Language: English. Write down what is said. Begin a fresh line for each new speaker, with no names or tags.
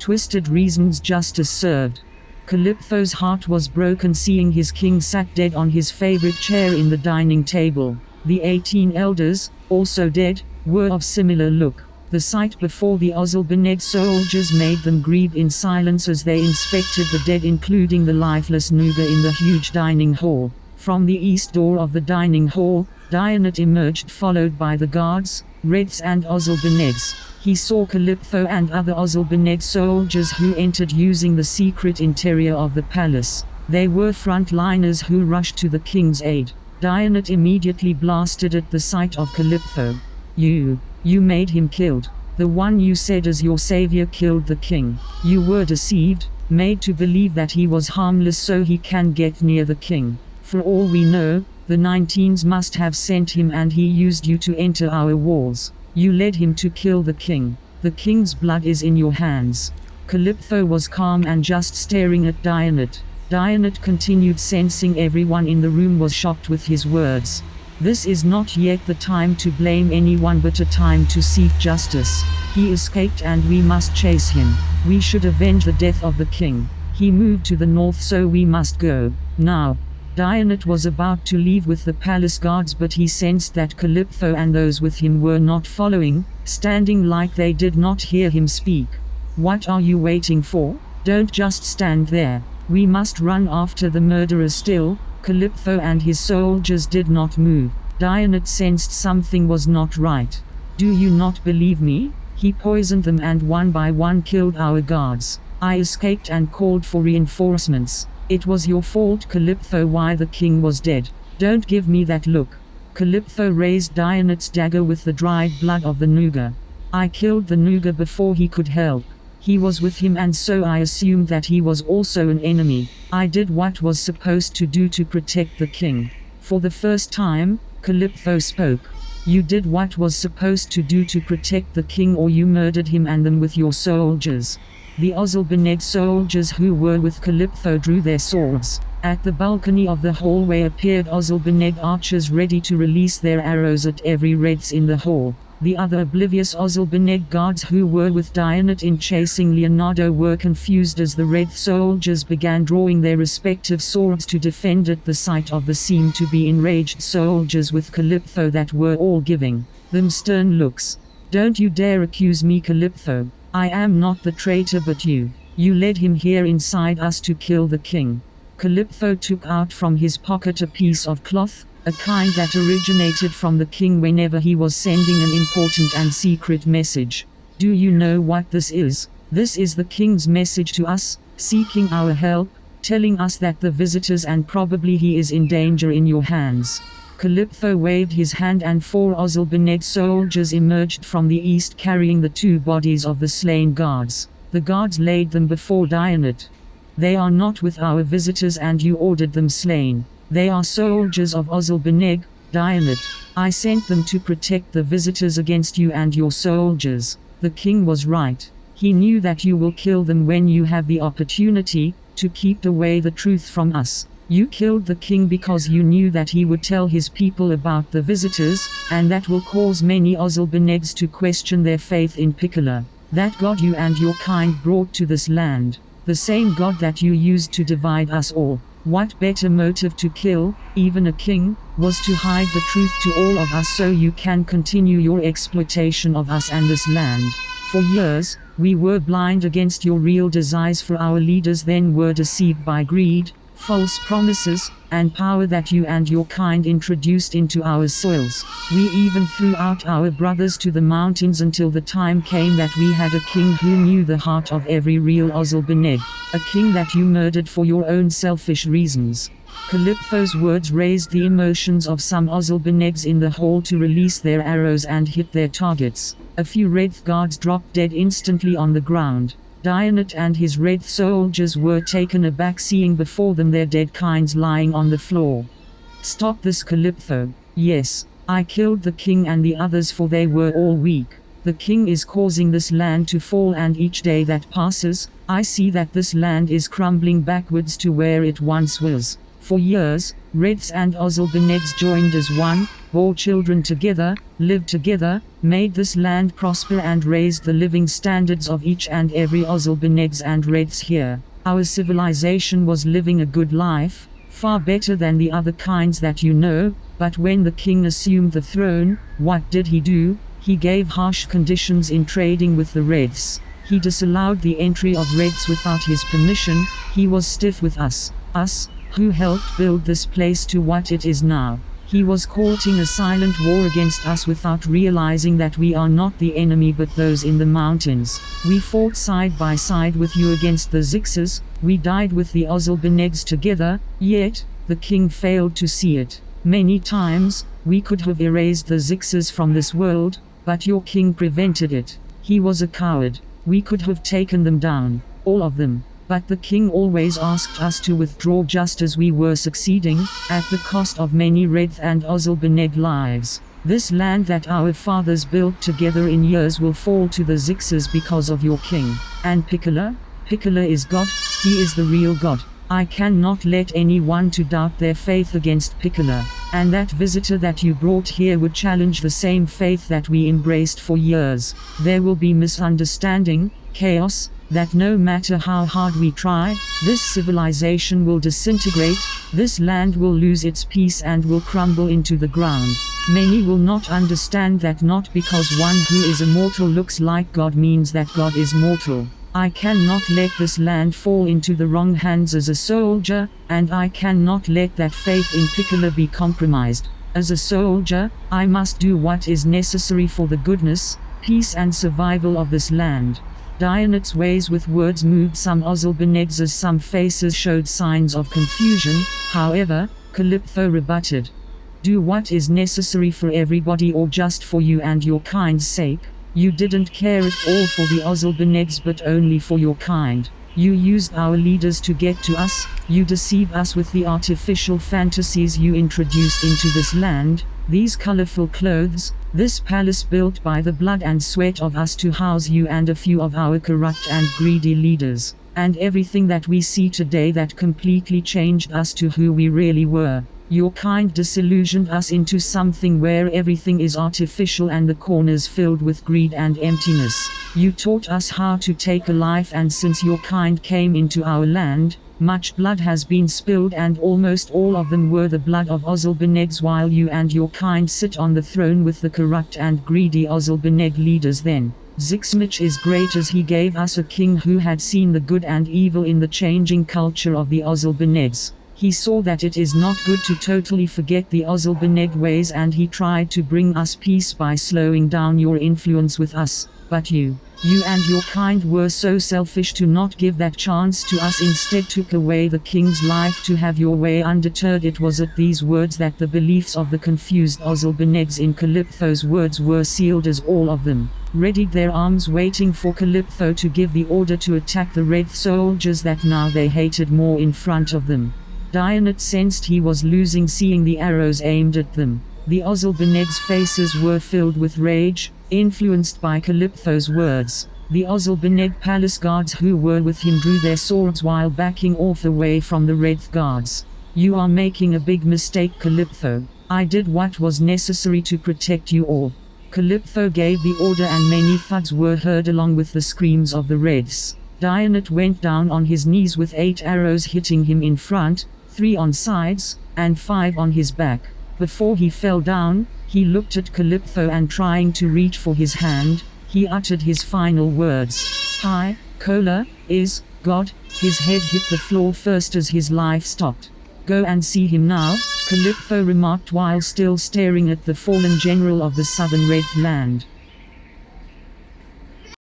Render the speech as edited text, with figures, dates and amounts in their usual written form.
Twisted reasons justice served. Calyptho's heart was broken seeing his king sat dead on his favorite chair in the dining table. The 18 elders, also dead, were of similar look. The sight before the Ozal Beneg soldiers made them grieve in silence as they inspected the dead, including the lifeless Nuga in the huge dining hall. From the east door of the dining hall, Dionat emerged followed by the guards, Redths and Ozal Benegs. He saw Calyptho and other Ozal Beneg soldiers who entered using the secret interior of the palace. They were frontliners who rushed to the king's aid. Dionat immediately blasted at the sight of Calyptho. You made him killed. The one you said as your savior killed the king. You were deceived, made to believe that he was harmless so he can get near the king. For all we know, the 19s must have sent him and he used you to enter our walls. You led him to kill the king. The king's blood is in your hands. Calyptho was calm and just staring at Dionat. Dionat continued, sensing everyone in the room was shocked with his words. This is not yet the time to blame anyone but a time to seek justice. He escaped and we must chase him. We should avenge the death of the king. He moved to the north so we must go, now. Dionat was about to leave with the palace guards but he sensed that Calyptho and those with him were not following, standing like they did not hear him speak. What are you waiting for? Don't just stand there. We must run after the murderers still. Calyptho and his soldiers did not move. Dionat sensed something was not right. Do you not believe me? He poisoned them and one by one killed our guards. I escaped and called for reinforcements. It was your fault, Calyptho, why the king was dead. Don't give me that look. Calyptho raised Dionat's dagger with the dried blood of the Nuga. I killed the Nuga before he could help. He was with him and so I assumed that he was also an enemy. I did what was supposed to do to protect the king. For the first time, Calyptho spoke. You did what was supposed to do to protect the king or you murdered him and them with your soldiers. The Ozal Beneg soldiers who were with Calyptho drew their swords. At the balcony of the hallway appeared Ozal Beneg archers ready to release their arrows at every Redths in the hall. The other oblivious Ozal Beneg guards who were with Dionat in chasing Leonardo were confused as the Redth soldiers began drawing their respective swords to defend at the sight of the seemed to be enraged soldiers with Calyptho that were all giving them stern looks. Don't you dare accuse me, Calyptho. I am not the traitor but you. You led him here inside us to kill the king. Calyptho took out from his pocket a piece of cloth, a kind that originated from the king whenever he was sending an important and secret message. Do you know what this is? This is the king's message to us, seeking our help, telling us that the visitors and probably he is in danger in your hands. Calyptho waved his hand and 4 Ozal Beneg soldiers emerged from the east carrying the 2 bodies of the slain guards. The guards laid them before Dionat. They are not with our visitors and you ordered them slain. They are soldiers of Ozal Beneg, Dionat. I sent them to protect the visitors against you and your soldiers. The king was right. He knew that you will kill them when you have the opportunity, to keep away the truth from us. You killed the king because you knew that he would tell his people about the visitors, and that will cause many Ozal Benegs to question their faith in Piccolo. That God you and your kind brought to this land. The same God that you used to divide us all. What better motive to kill, even a king, was to hide the truth to all of us so you can continue your exploitation of us and this land. For years, we were blind against your real desires for our leaders then were deceived by greed, false promises, and power that you and your kind introduced into our soils. We even threw out our brothers to the mountains until the time came that we had a king who knew the heart of every real Ozal Beneg, a king that you murdered for your own selfish reasons. Calyptho's words raised the emotions of some Ozal Benegs in the hall to release their arrows and hit their targets. A few Redth guards dropped dead instantly on the ground. Dionat and his Redth soldiers were taken aback seeing before them their dead kinds lying on the floor. Stop this, Calyptho. Yes, I killed the king and the others for they were all weak. The king is causing this land to fall and each day that passes, I see that this land is crumbling backwards to where it once was. For years, Redths and Ozal Benegs joined as one, bore children together, lived together, made this land prosper and raised the living standards of each and every Ozal Benegs and Redths here. Our civilization was living a good life, far better than the other kinds that you know, but when the king assumed the throne, what did he do? He gave harsh conditions in trading with the Redths. He disallowed the entry of Redths without his permission. He was stiff with us who helped build this place to what it is now. He was courting a silent war against us without realizing that we are not the enemy but those in the mountains. We fought side by side with you against the Zixes, we died with the Ozal Benegs together, yet, the king failed to see it. Many times, we could have erased the Zixes from this world, but your king prevented it. He was a coward. We could have taken them down, all of them. But the king always asked us to withdraw just as we were succeeding, at the cost of many Redth and Ozal Beneg lives. This land that our fathers built together in years will fall to the Zixes because of your king. And Piccolo is God, he is the real God. I cannot let anyone to doubt their faith against Piccolo. And that visitor that you brought here would challenge the same faith that we embraced for years. There will be misunderstanding, chaos, that no matter how hard we try, this civilization will disintegrate, this land will lose its peace and will crumble into the ground. Many will not understand that not because one who is immortal looks like God means that God is mortal. I cannot let this land fall into the wrong hands as a soldier, and I cannot let that faith in Piccolo be compromised. As a soldier, I must do what is necessary for the goodness, peace and survival of this land. Dionat's ways with words moved some Ozal Benegs as some faces showed signs of confusion. However, Calyptho rebutted. Do what is necessary for everybody or just for you and your kind's sake. You didn't care at all for the Ozal Benegs but only for your kind. You used our leaders to get to us, you deceive us with the artificial fantasies you introduced into this land, these colorful clothes, this palace built by the blood and sweat of us to house you and a few of our corrupt and greedy leaders, and everything that we see today that completely changed us to who we really were. Your kind disillusioned us into something where everything is artificial and the corners filled with greed and emptiness. You taught us how to take a life, and since your kind came into our land, much blood has been spilled and almost all of them were the blood of Ozal Benegs, while you and your kind sit on the throne with the corrupt and greedy Ozal Beneg leaders. Then, Zixmich is great as he gave us a king who had seen the good and evil in the changing culture of the Ozal Benegs. He saw that it is not good to totally forget the Ozal Beneg ways, and he tried to bring us peace by slowing down your influence with us. But you and your kind were so selfish to not give that chance to us, instead took away the king's life to have your way undeterred. It was at these words that the beliefs of the confused Ozal Benegs in Calyptho's words were sealed, as all of them readied their arms waiting for Calyptho to give the order to attack the red soldiers that now they hated more in front of them. Dionat sensed he was losing, seeing the arrows aimed at them. The Ozal Beneg's faces were filled with rage, influenced by Calyptho's words. The Ozal Beneg palace guards who were with him drew their swords while backing off away from the Redth guards. You are making a big mistake, Calyptho. I did what was necessary to protect you all. Calyptho gave the order and many thuds were heard along with the screams of the Redths. Dionat went down on his knees with 8 arrows hitting him in front, 3 on sides, and 5 on his back. Before he fell down, he looked at Calyptho and trying to reach for his hand, he uttered his final words. Hi, Cola, is, God. His head hit the floor first as his life stopped. Go and see him now, Calyptho remarked while still staring at the fallen general of the Southern Redth land.